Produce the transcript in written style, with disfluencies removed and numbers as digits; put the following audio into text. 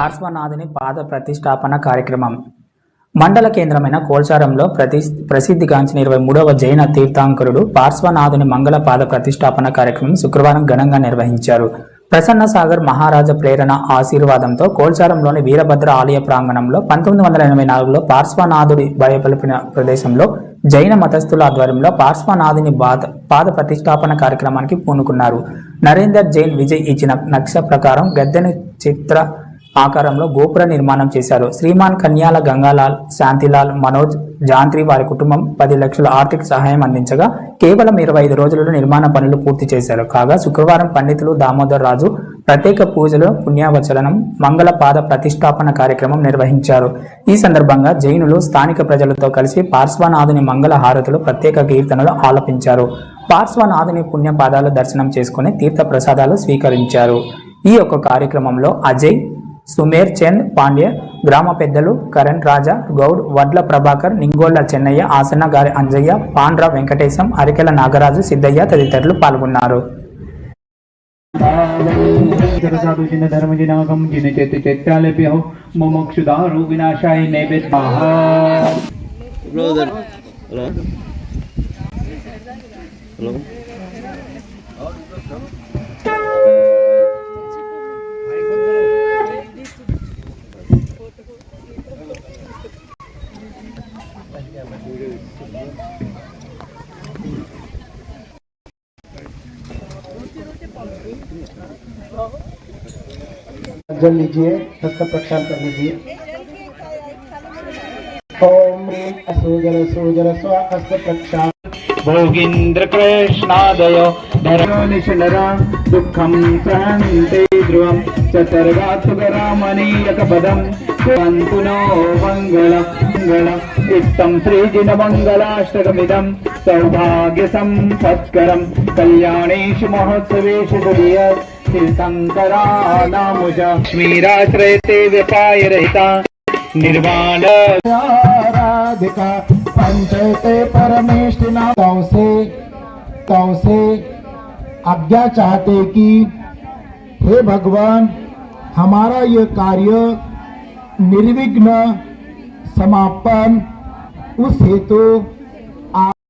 పార్శ్వనాథుని పాద ప్రతిష్టాపన కార్యక్రమం మండల కేంద్రమైన కోల్చారంలో ప్రసిద్ధిగాంచిన 23వ జైన తీర్థంకరుడు పార్శ్వనాథుని మంగళ పాద ప్రతిష్టాపన కార్యక్రమం శుక్రవారం ఘనంగా నిర్వహించారు. ప్రసన్న సాగర్ మహారాజా ప్రేరణ ఆశీర్వాదంతో కోల్చారంలోని వీరభద్ర ఆలయ ప్రాంగణంలో 1984లో పార్శ్వనాథుడి భయపలిపిన ప్రదేశంలో జైన మతస్థుల ఆధ్వర్యంలో పార్శ్వనాథుని పాద ప్రతిష్టాపన కార్యక్రమానికి పూనుకున్నారు. నరేందర్ జైన్ విజయ్ ఇచ్చిన నక్ష ప్రకారం గద్దెని చిత్ర ఆకారంలో గోపుర నిర్మాణం చేశారు. శ్రీమాన్ కన్యాల గంగాలాల్, శాంతిలాల్, మనోజ్, జాంత్రి వారి కుటుంబం 10 లక్షల ఆర్థిక సహాయం అందించగా కేవలం 25 రోజులలో నిర్మాణ పనులు పూర్తి చేశారు. కాగా శుక్రవారం పండితులు దామోదర్ రాజు ప్రత్యేక పూజలు, పుణ్యవచనం, మంగళ పాద ప్రతిష్టాపన కార్యక్రమం నిర్వహించారు. ఈ సందర్భంగా జైనులు స్థానిక ప్రజలతో కలిసి పార్శ్వనాథుని మంగళ హారతులు, ప్రత్యేక కీర్తనలు ఆలపించారు. పార్శ్వనాథుని పుణ్యపాదాలు దర్శనం చేసుకుని తీర్థ ప్రసాదాలు స్వీకరించారు. ఈ యొక్క కార్యక్రమంలో అజయ్, సుమేర్ చంద్ పాండ్య, గ్రామ పెద్దలు కరణ్ రాజా గౌడ్, వడ్ల ప్రభాకర్, నింగోళ్ల చెన్నయ్య, ఆసన గారి అంజయ్య, పాండ్ర వెంకటేశం, అరికెల నాగరాజు, సిద్ధయ్య తదితరులు పాల్గొన్నారు. जल लीजिए, हस्त प्रक्षाल कर लीजिए। ओम ह्रीं असुजर सुजर स्व हस्त प्रक्षाल भोगींद्र कृष्णादय धरणिशनरा दुःखं सहन्ते ध्रुवं चतुर्गात्मकरामणीयकपदं कुर्वन्तु नो मङ्गल इत्थं श्रीजिनमङ्गलाष्टकमिदं सौभाग्यसम्पत्करं कल्याणेषु महोत्सवेषु तुर्यत् तीर्थंकरानामुज लक्ष्मीराश्रयते व्यपायरहिता निर्वाण राधिका पंचते परमेष्ठिना तौसे आज्ञा चाहते कि हे भगवान हमारा ये कार्य निर्विघ्न समापन उस हेतु